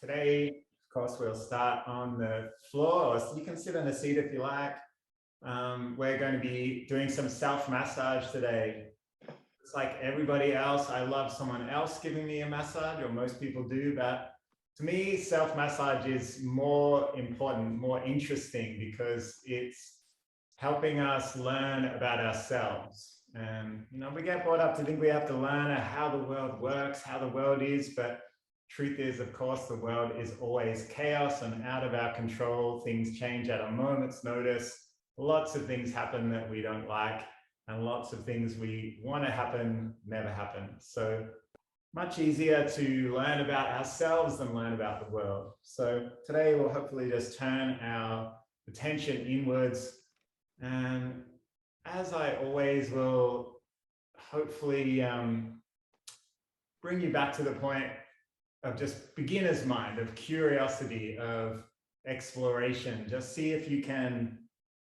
Today, of course, we'll start on the floor, or you can sit in a seat if you like. We're going to be doing some self-massage today. It's like everybody else, I love someone else giving me a massage, or most people do, but to me, self-massage is more important, more interesting, because it's helping us learn about ourselves. And, we get brought up to think we have to learn how the world works, how the world is, but truth is, of course, the world is always chaos and out of our control. Things change at a moment's notice. Lots of things happen that we don't like, and lots of things we want to happen never happen. So much easier to learn about ourselves than learn about the world. So today we'll hopefully just turn our attention inwards, and as I always will, hopefully bring you back to the point of just beginner's mind, of curiosity, of exploration. Just see if you can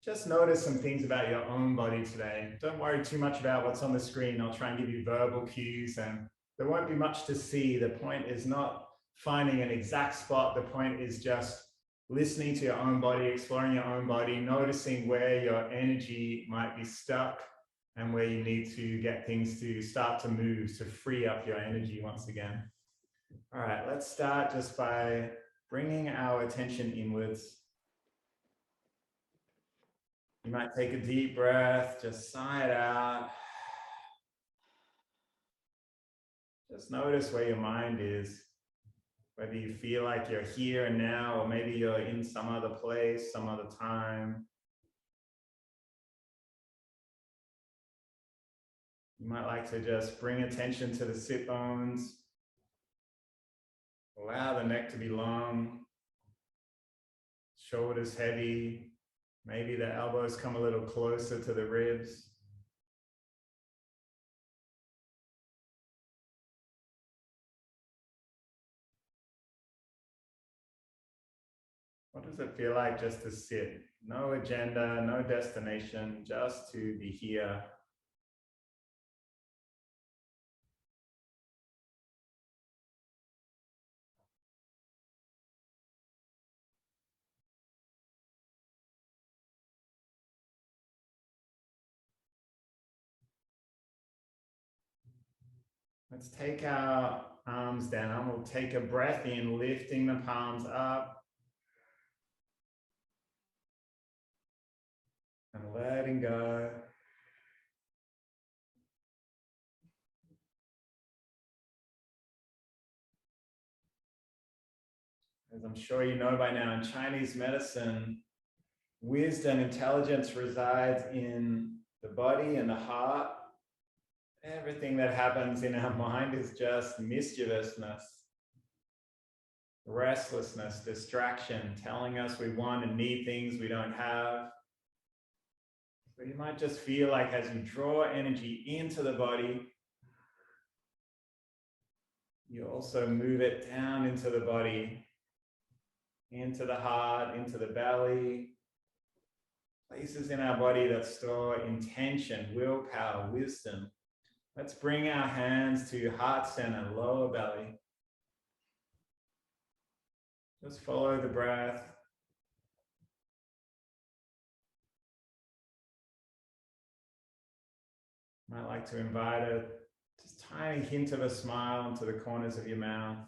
just notice some things about your own body today. Don't worry too much about what's on the screen. I'll try and give you verbal cues, and there won't be much to see. The point is not finding an exact spot. The point is just listening to your own body, exploring your own body, noticing where your energy might be stuck and where you need to get things to start to move, to free up your energy once again. All right, let's start just by bringing our attention inwards. You might take a deep breath, just sigh it out. Just notice where your mind is, whether you feel like you're here and now, or maybe you're in some other place, some other time. You might like to just bring attention to the sit bones. Allow the neck to be long, shoulders heavy. Maybe the elbows come a little closer to the ribs. What does it feel like just to sit? No agenda, no destination, just to be here. Let's take our arms down. We'll take a breath in, lifting the palms up. And letting go. As I'm sure you know by now, in Chinese medicine, wisdom, intelligence resides in the body and the heart. Everything that happens in our mind is just mischievousness, restlessness, distraction, telling us we want and need things we don't have. So you might just feel like as you draw energy into the body, you also move it down into the body, into the heart, into the belly, places in our body that store intention, willpower, wisdom. Let's bring our hands to heart center, lower belly. Just follow the breath. Might like to invite a just tiny hint of a smile into the corners of your mouth.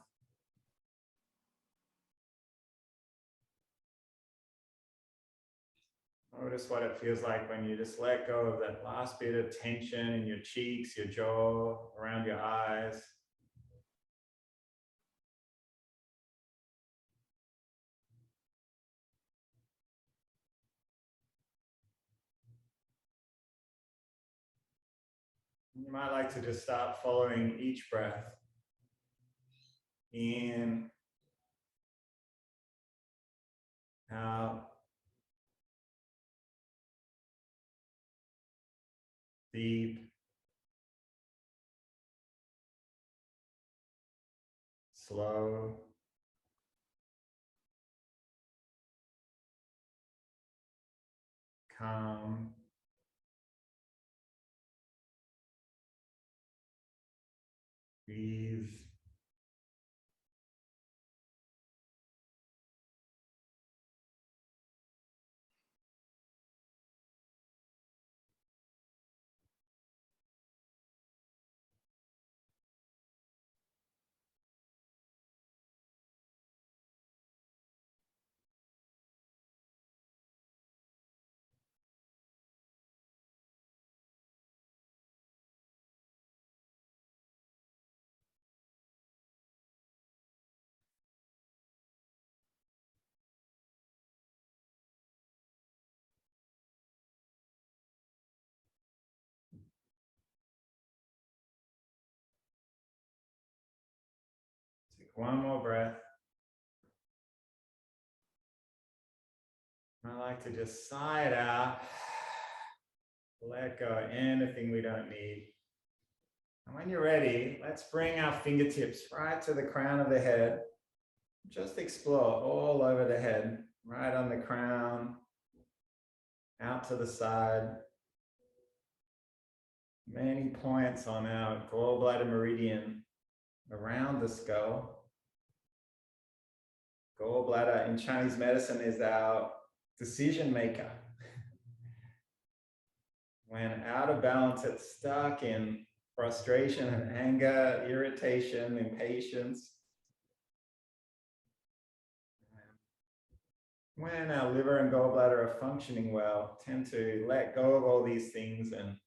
Notice what it feels like when you just let go of that last bit of tension in your cheeks, your jaw, around your eyes. You might like to just start following each breath. In, out, deep, slow, calm, breathe. One more breath. I like to just sigh it out. Let go of anything we don't need. And when you're ready, let's bring our fingertips right to the crown of the head. Just explore all over the head, right on the crown, out to the side. Many points on our gallbladder meridian around the skull. Gallbladder in Chinese medicine is our decision maker. When out of balance, it's stuck in frustration and anger, irritation, impatience. When our liver and gallbladder are functioning well, tend to let go of all these things and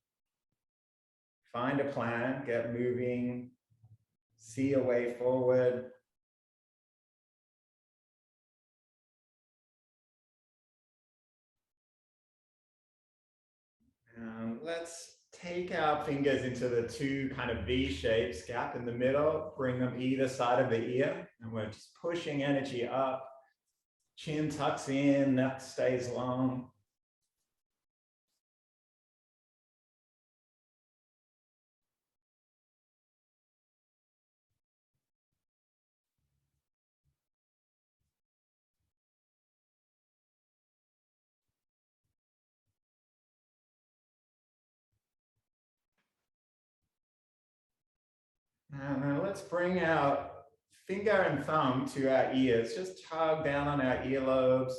find a plan, get moving, see a way forward. Let's take our fingers into the two kind of V shapes, gap in the middle, bring them either side of the ear, and we're just pushing energy up. Chin tucks in, neck stays long. And then let's bring our finger and thumb to our ears. Just tug down on our earlobes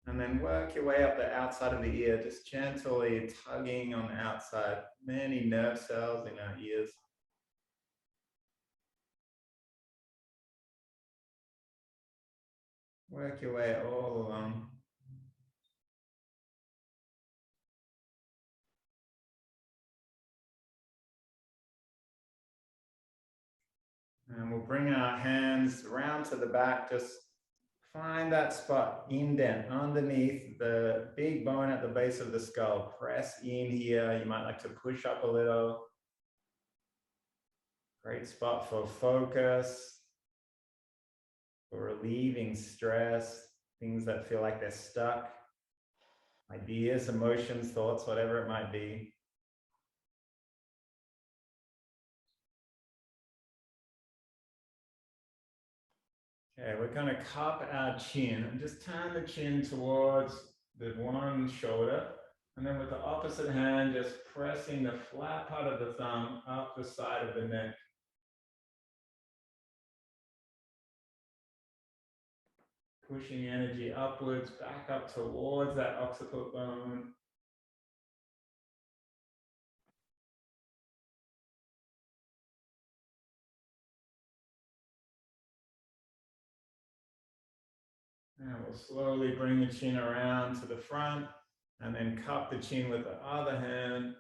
and then work your way up the outside of the ear, just gently tugging on the outside. Many nerve cells in our ears. Work your way all along. And we'll bring our hands around to the back, just find that spot, indent underneath the big bone at the base of the skull. Press in here. You might like to push up a little. Great spot for focus, for relieving stress, things that feel like they're stuck, ideas, emotions, thoughts, whatever it might be. Okay, we're going to cup our chin and just turn the chin towards the one shoulder. And then with the opposite hand, just pressing the flat part of the thumb up the side of the neck. Pushing energy upwards, back up towards that occiput bone. And we'll slowly bring the chin around to the front and then cup the chin with the other hand.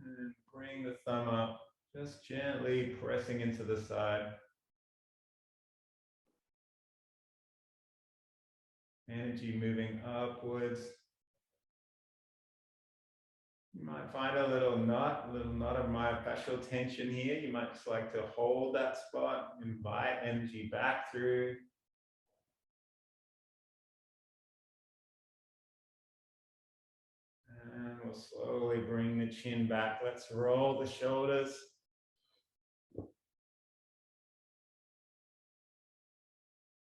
And bring the thumb up, just gently pressing into the side. Energy moving upwards. You might find a little knot of myofascial tension here. You might just like to hold that spot, invite energy back through. And we'll slowly bring the chin back. Let's roll the shoulders.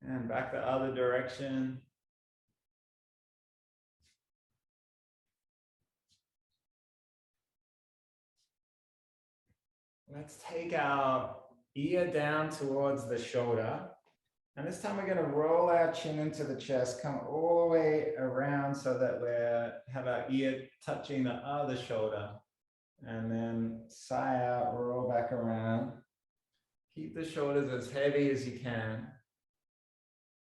And back the other direction. Let's take our ear down towards the shoulder. And this time we're going to roll our chin into the chest, come all the way around so that we have our ear touching the other shoulder. And then sigh out, roll back around. Keep the shoulders as heavy as you can.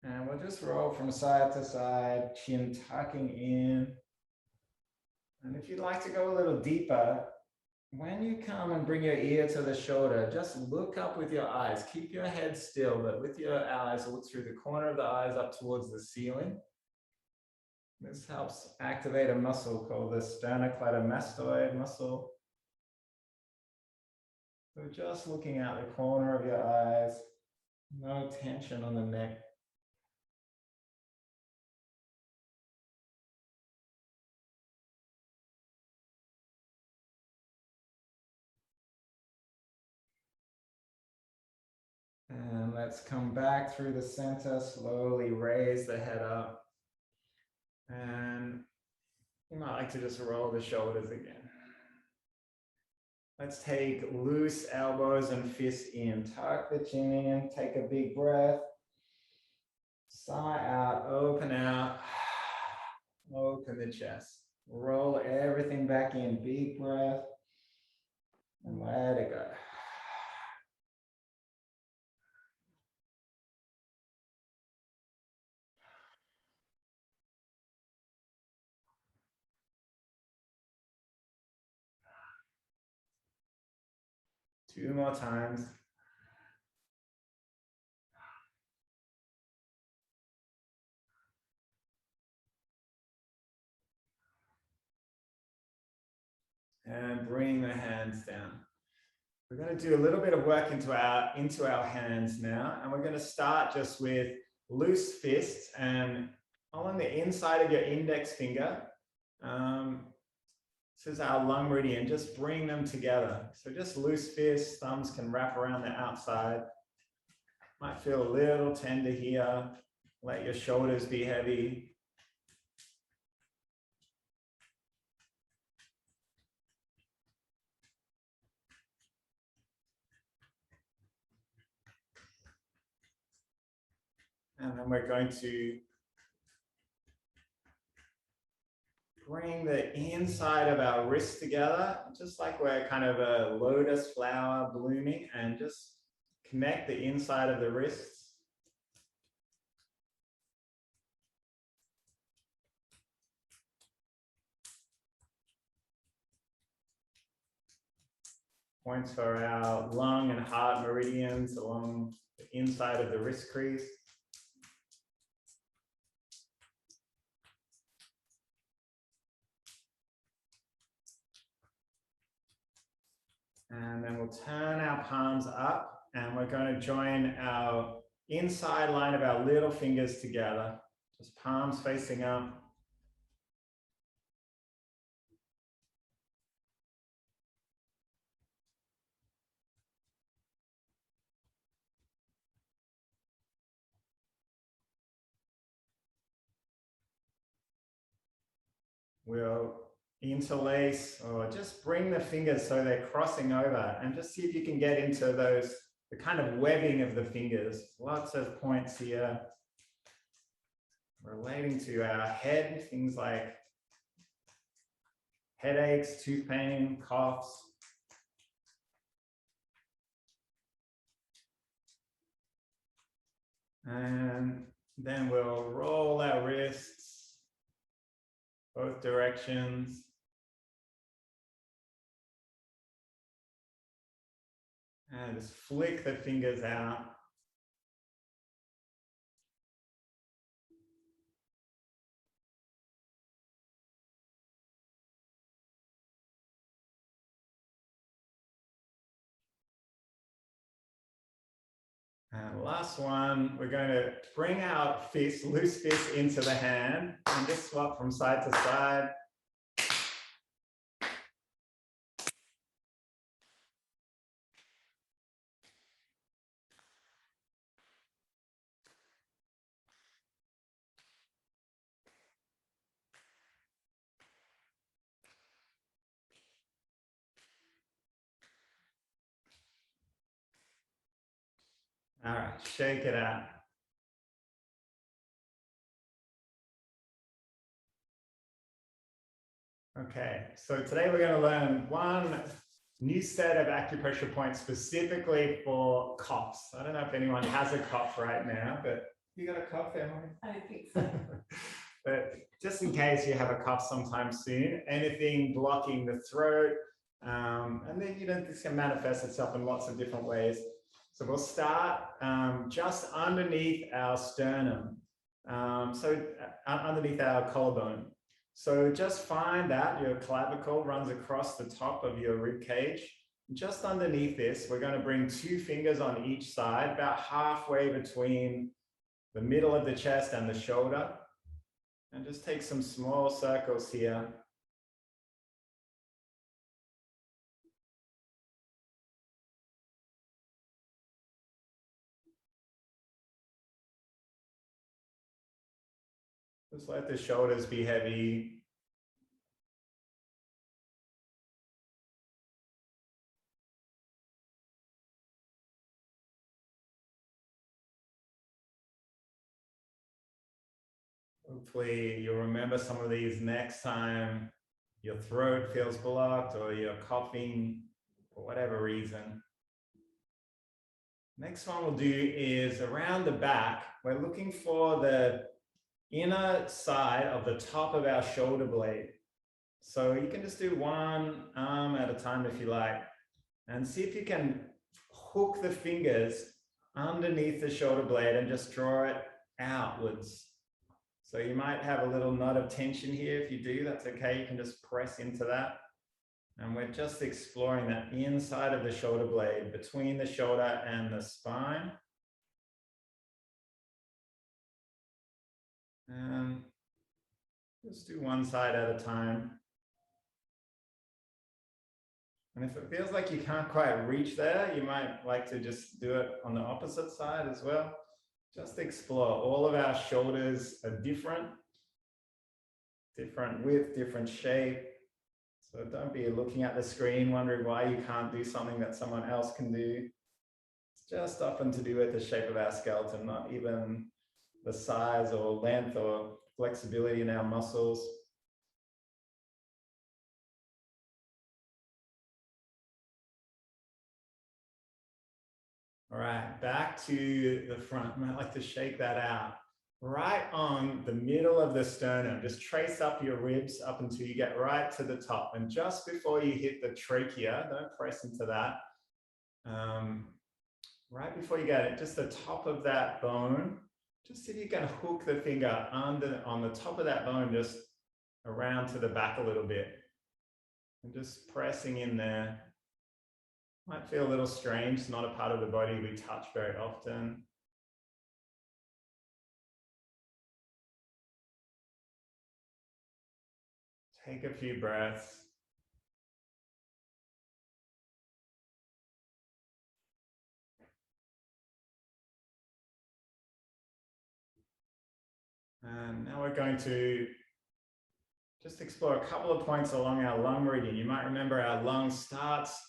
And we'll just roll from side to side, chin tucking in. And if you'd like to go a little deeper, when you come and bring your ear to the shoulder, just look up with your eyes. Keep your head still, but with your eyes, look through the corner of the eyes up towards the ceiling. This helps activate a muscle called the sternocleidomastoid muscle. So just looking out the corner of your eyes, no tension on the neck. And let's come back through the center, slowly raise the head up. And you might like to just roll the shoulders again. Let's take loose elbows and fists in. Tuck the chin in, take a big breath. Sigh out, open out. Open the chest. Roll everything back in, big breath. And let it go. Two more times. And bring the hands down. We're going to do a little bit of work into our hands now, and we're going to start just with loose fists and along the inside of your index finger. This is our lung meridian. Just bring them together. So just loose fists, thumbs can wrap around the outside. Might feel a little tender here. Let your shoulders be heavy. And then we're going to bring the inside of our wrist together, just like we're kind of a lotus flower blooming, and just connect the inside of the wrists. Points for our lung and heart meridians along the inside of the wrist crease. And then we'll turn our palms up, and we're going to join our inside line of our little fingers together. Just palms facing up. We'll interlace or just bring the fingers so they're crossing over, and just see if you can get into those, the kind of webbing of the fingers. Lots of points here relating to our head, things like headaches, tooth pain, coughs. And then we'll roll our wrists both directions. And just flick the fingers out. And last one, we're going to bring our fist, loose fist into the hand, and just swap from side to side. All right, shake it out. Okay, so today we're going to learn one new set of acupressure points specifically for coughs. I don't know if anyone has a cough right now, but you got a cough, Emily? I don't think so. But just in case you have a cough sometime soon, anything blocking the throat, and then this can manifest itself in lots of different ways. So we'll start just underneath our sternum, underneath our collarbone. So just find that your clavicle runs across the top of your rib cage. Just underneath this, we're going to bring 2 fingers on each side, about halfway between the middle of the chest and the shoulder. And just take some small circles here. Just let the shoulders be heavy. Hopefully you'll remember some of these next time your throat feels blocked or you're coughing for whatever reason. Next one we'll do is around the back. We're looking for the inner side of the top of our shoulder blade. So you can just do one arm at a time if you like, and see if you can hook the fingers underneath the shoulder blade and just draw it outwards. So you might have a little knot of tension here. If you do, that's okay. You can just press into that. And we're just exploring that inside of the shoulder blade between the shoulder and the spine. And just do one side at a time. And if it feels like you can't quite reach there, you might like to just do it on the opposite side as well. Just explore. All of our shoulders are different width, different shape. So don't be looking at the screen wondering why you can't do something that someone else can do. It's just often to do with the shape of our skeleton, not even the size or length or flexibility in our muscles. All right, back to the front. I might like to shake that out. Right on the middle of the sternum, just trace up your ribs up until you get right to the top. And just before you hit the trachea, don't press into that. Right before you get it, just the top of that bone, just see if you can hook the finger on the top of that bone, just around to the back a little bit. And just pressing in there. Might feel a little strange, it's not a part of the body we touch very often. Take a few breaths. And now we're going to just explore a couple of points along our lung meridian. You might remember our lung starts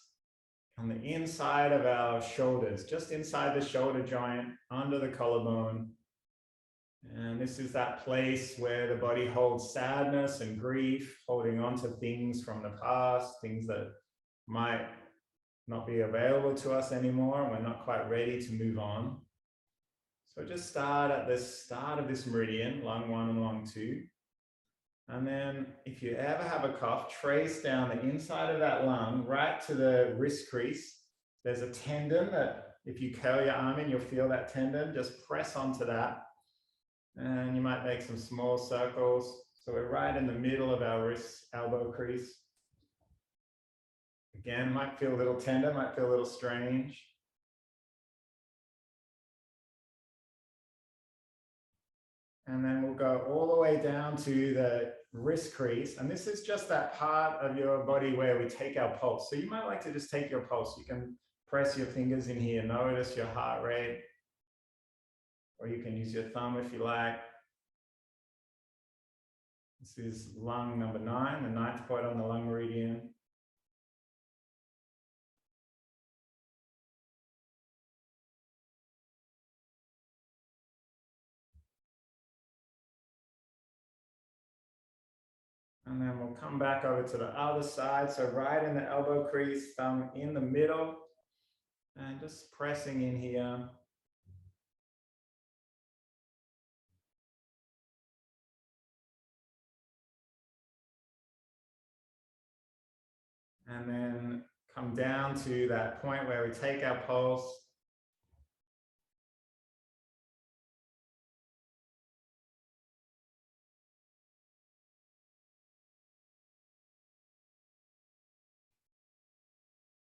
on the inside of our shoulders, just inside the shoulder joint, under the collarbone. And this is that place where the body holds sadness and grief, holding on to things from the past, things that might not be available to us anymore, and we're not quite ready to move on. So just start at the start of this meridian, lung 1 and lung 2. And then if you ever have a cough, trace down the inside of that lung right to the wrist crease. There's a tendon that if you curl your arm in, you'll feel that tendon. Just press onto that. And you might make some small circles. So we're right in the middle of our wrist elbow crease. Again, might feel a little tender, might feel a little strange. And then we'll go all the way down to the wrist crease. And this is just that part of your body where we take our pulse. So you might like to just take your pulse. You can press your fingers in here, notice your heart rate. Or you can use your thumb if you like. This is lung number 9, the 9th point on the lung meridian. And then we'll come back over to the other side. So right in the elbow crease, thumb in the middle. And just pressing in here. And then come down to that point where we take our pulse.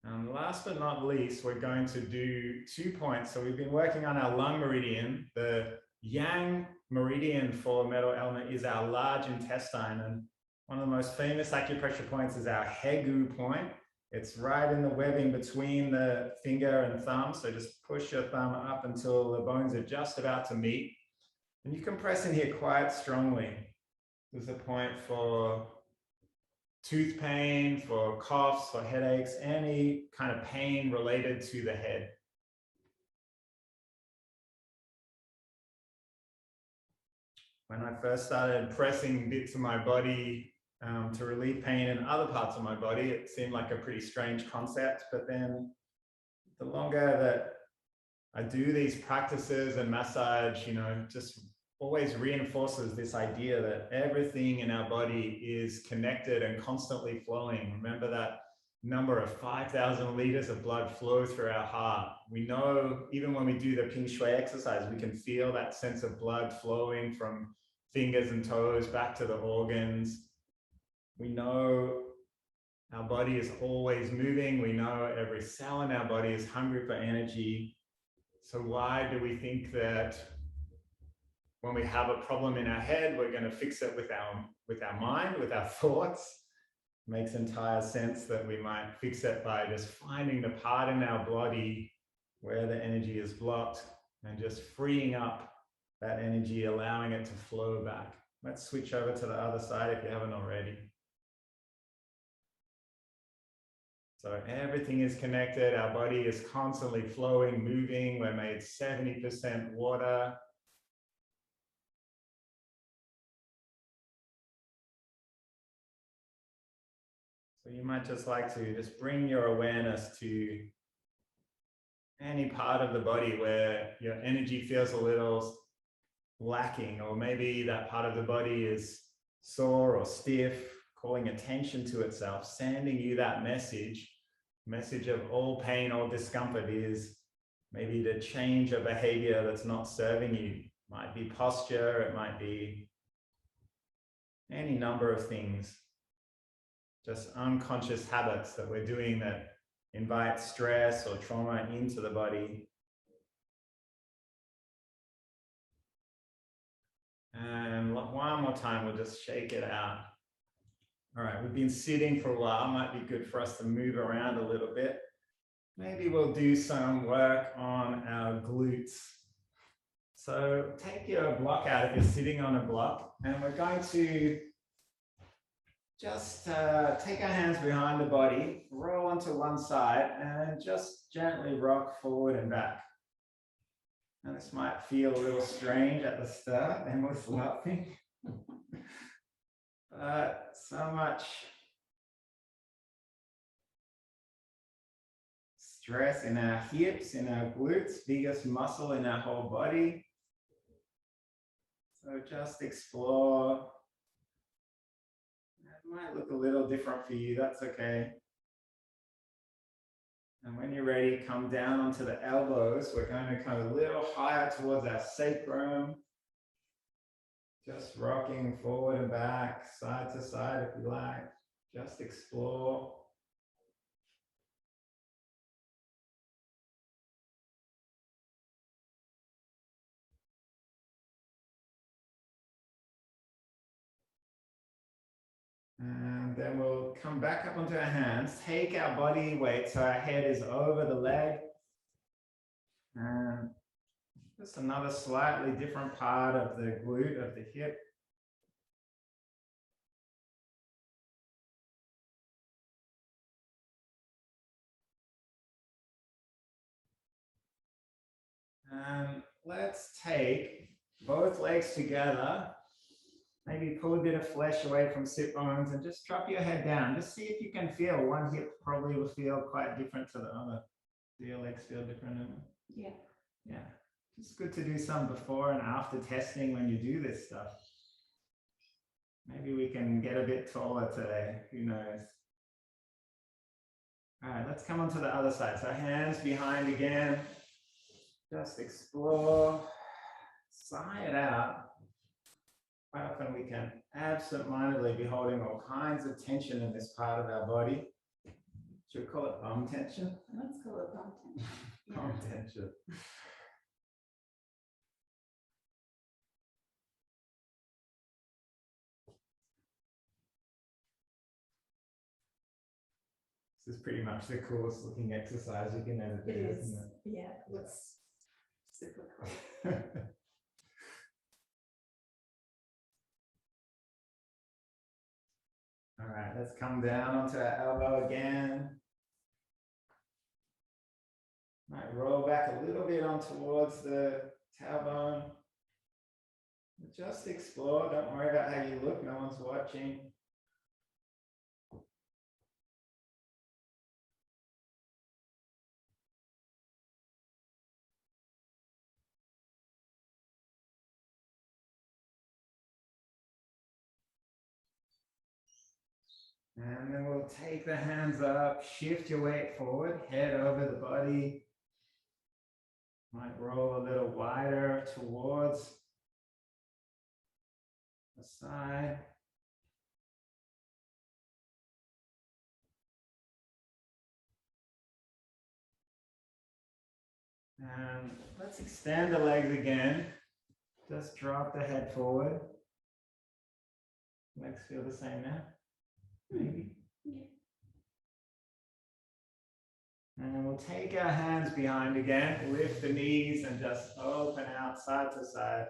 Last but not least, we're going to do 2 points. So we've been working on our lung meridian. The yang meridian for metal element is our large intestine. And one of the most famous acupressure points is our hegu point. It's right in the webbing between the finger and thumb. So just push your thumb up until the bones are just about to meet. And you can press in here quite strongly. There's a point for tooth pain, for coughs, for headaches, any kind of pain related to the head. When I first started pressing bits of my body to relieve pain in other parts of my body, it seemed like a pretty strange concept. But then the longer that I do these practices and massage, just always reinforces this idea that everything in our body is connected and constantly flowing. Remember that number of 5,000 liters of blood flow through our heart. We know even when we do the Ping Shui exercise, we can feel that sense of blood flowing from fingers and toes back to the organs. We know our body is always moving. We know every cell in our body is hungry for energy. So why do we think that when we have a problem in our head, we're going to fix it with our mind, with our thoughts? It makes entire sense that we might fix it by just finding the part in our body where the energy is blocked and just freeing up that energy, allowing it to flow back. Let's switch over to the other side if you haven't already. So everything is connected. Our body is constantly flowing, moving. We're made 70% water. So you might just like to just bring your awareness to any part of the body where your energy feels a little lacking, or maybe that part of the body is sore or stiff, calling attention to itself, sending you that message of all pain, all discomfort is maybe to change a behavior that's not serving you. It might be posture, it might be any number of things. Just unconscious habits that we're doing that invite stress or trauma into the body. And one more time, we'll just shake it out. All right, we've been sitting for a while. Might be good for us to move around a little bit. Maybe we'll do some work on our glutes. So take your block out if you're sitting on a block, and we're going to just take our hands behind the body, roll onto one side, and just gently rock forward and back. And this might feel a little strange at the start, and we're laughing. But so much stress in our hips, in our glutes, biggest muscle in our whole body. So just explore. It might look a little different for you, that's okay. And when you're ready, come down onto the elbows. We're going to come a little higher towards our sacrum. Just rocking forward and back, side to side if you like. Just explore. And then we'll come back up onto our hands, take our body weight so our head is over the leg. And just another slightly different part of the glute, of the hip. And let's take both legs together. Maybe pull a bit of flesh away from sit bones and just drop your head down. Just see if you can feel. One hip probably will feel quite different to the other. Do your legs feel different? Yeah. Yeah. It's good to do some before and after testing when you do this stuff. Maybe we can get a bit taller today. Who knows? All right, let's come on to the other side. So hands behind again. Just explore. Sigh it out. Quite often we can absent-mindedly be holding all kinds of tension in this part of our body. Should we call it bum tension? Let's call it bum tension. Yeah. Bum tension. This is pretty much the coolest looking exercise you can ever do, isn't it? Yeah, it looks super cool. All right, let's come down onto our elbow again. Might roll back a little bit on towards the tailbone. Just explore, don't worry about how you look, no one's watching. And then we'll take the hands up, shift your weight forward, head over the body. Might roll a little wider towards the side. And let's extend the legs again. Just drop the head forward. Legs feel the same now? Maybe. Yeah. And we'll take our hands behind again, lift the knees and just open out side to side.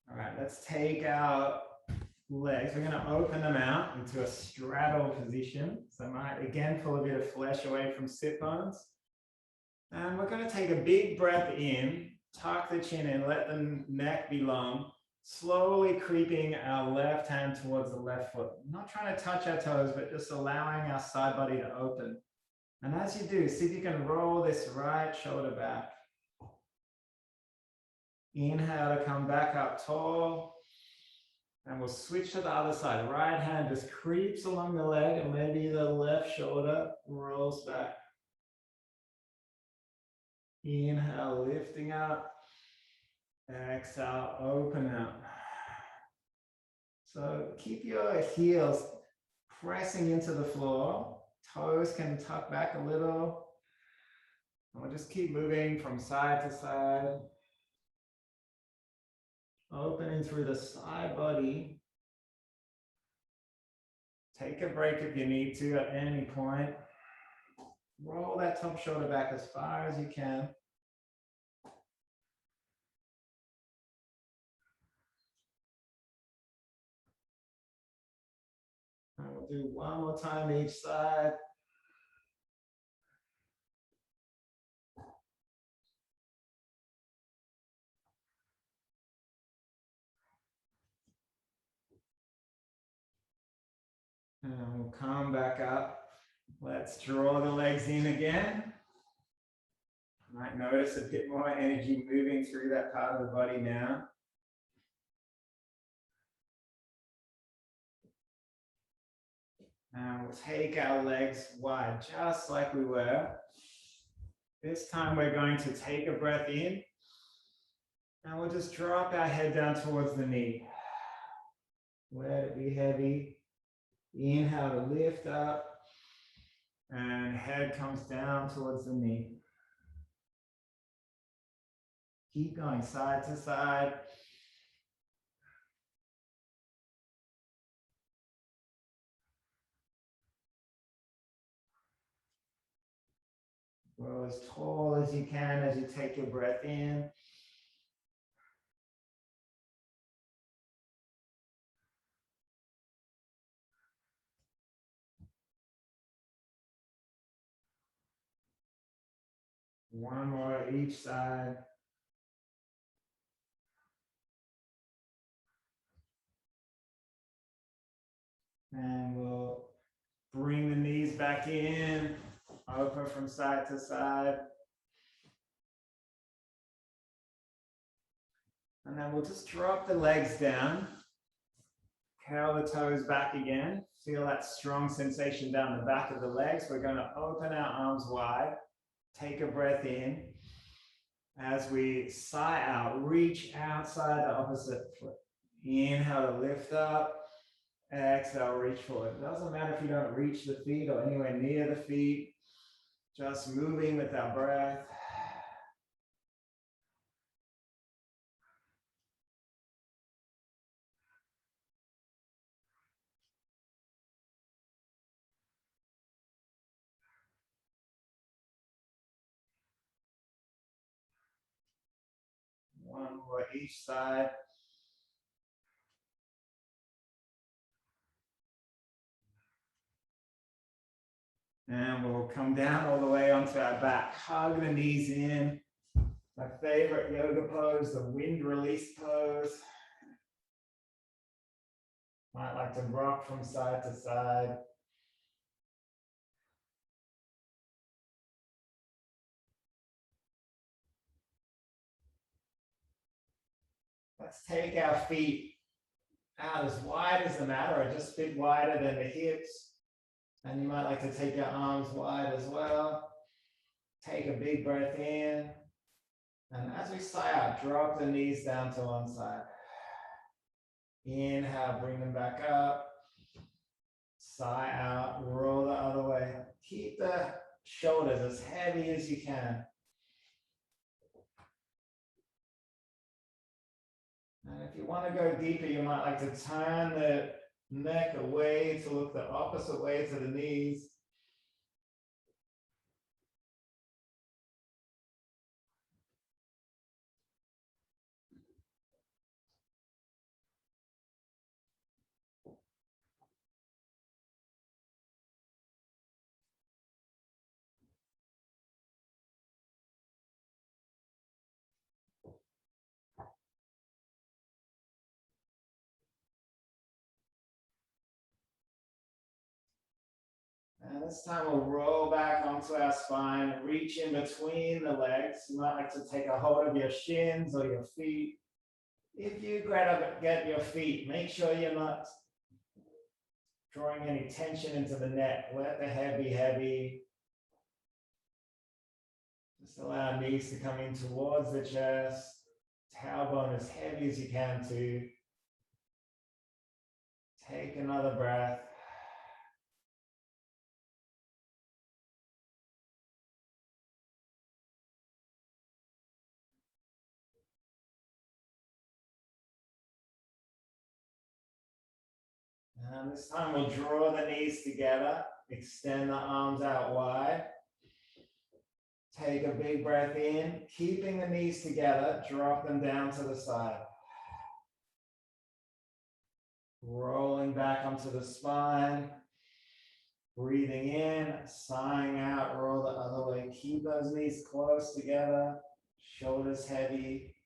All right, let's take our legs. We're going to open them out into a straddle position. So I might again pull a bit of flesh away from sit bones. And we're going to take a big breath in, tuck the chin in, let the neck be long, slowly creeping our left hand towards the left foot. Not trying to touch our toes, but just allowing our side body to open. And as you do, see if you can roll this right shoulder back. Inhale to come back up tall. And we'll switch to the other side. Right hand just creeps along the leg and maybe the left shoulder rolls back. Inhale, lifting up. Exhale, open up. So keep your heels pressing into the floor. Toes can tuck back a little. And we'll just keep moving from side to side. Opening through the side body. Take a break if you need to at any point. Roll that top shoulder back as far as you can. And we'll do one more time each side. And we'll come back up. Let's draw the legs in again. You might notice a bit more energy moving through that part of the body now. And we'll take our legs wide, just like we were. This time we're going to take a breath in. And we'll just drop our head down towards the knee. Let it be heavy. Inhale to lift up. And head comes down towards the knee. Keep going side to side. Grow as tall as you can as you take your breath in. One more each side. And we'll bring the knees back in, open from side to side. And then we'll just drop the legs down, curl the toes back again. Feel that strong sensation down the back of the legs. We're going to open our arms wide. Take a breath in. As we sigh out, reach outside the opposite foot. Inhale to lift up. Exhale, reach forward. It doesn't matter if you don't reach the feet or anywhere near the feet. Just moving with our breath. One more each side. And we'll come down all the way onto our back. Hug the knees in. My favorite yoga pose, the wind release pose. Might like to rock from side to side. Let's take our feet out as wide as the mat, or just a bit wider than the hips. And you might like to take your arms wide as well. Take a big breath in. And as we sigh out, drop the knees down to one side. Inhale, bring them back up. Sigh out, roll the other way. Keep the shoulders as heavy as you can. And if you want to go deeper, you might like to turn the neck away to look the opposite way to the knees. And this time we'll roll back onto our spine, reach in between the legs. You might like to take a hold of your shins or your feet. If you get your feet, make sure you're not drawing any tension into the neck. Let the head be heavy. Just allow knees to come in towards the chest. Tailbone as heavy as you can to. Take another breath. And this time we'll draw the knees together, extend the arms out wide. Take a big breath in, keeping the knees together, drop them down to the side. Rolling back onto the spine, breathing in, sighing out, roll the other way. Keep those knees close together, shoulders heavy.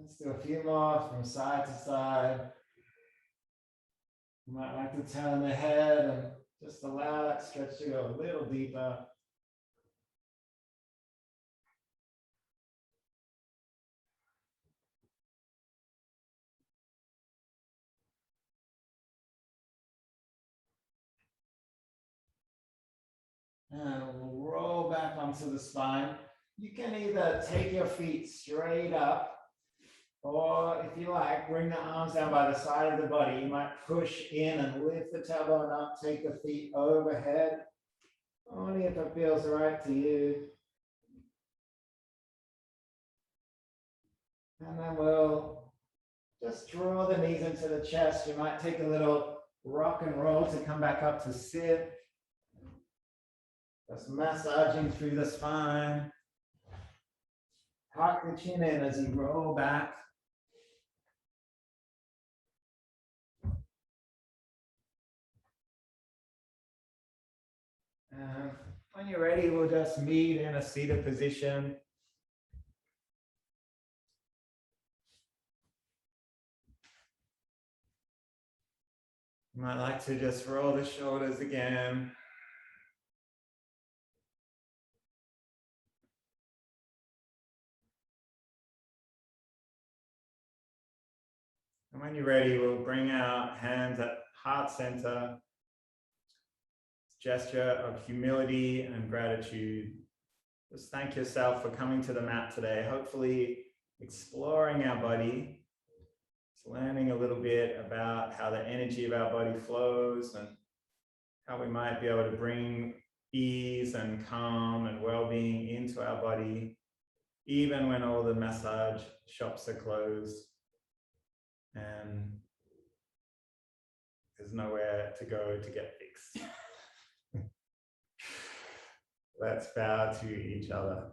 Let's do a few more from side to side. You might like to turn the head and just allow that stretch to go a little deeper. And we'll roll back onto the spine. You can either take your feet straight up, or if you like, bring the arms down by the side of the body. You might push in and lift the tailbone up, take the feet overhead, only if it feels right to you. And then we'll just draw the knees into the chest. You might take a little rock and roll to come back up to sit. Just massaging through the spine. Tuck the chin in as you roll back. And when you're ready, we'll just meet in a seated position. You might like to just roll the shoulders again. And when you're ready, we'll bring our hands at heart center. Gesture of humility and gratitude. Just thank yourself for coming to the mat today. Hopefully exploring our body, learning a little bit about how the energy of our body flows and how we might be able to bring ease and calm and well-being into our body, even when all the massage shops are closed and there's nowhere to go to get fixed. Let's bow to each other.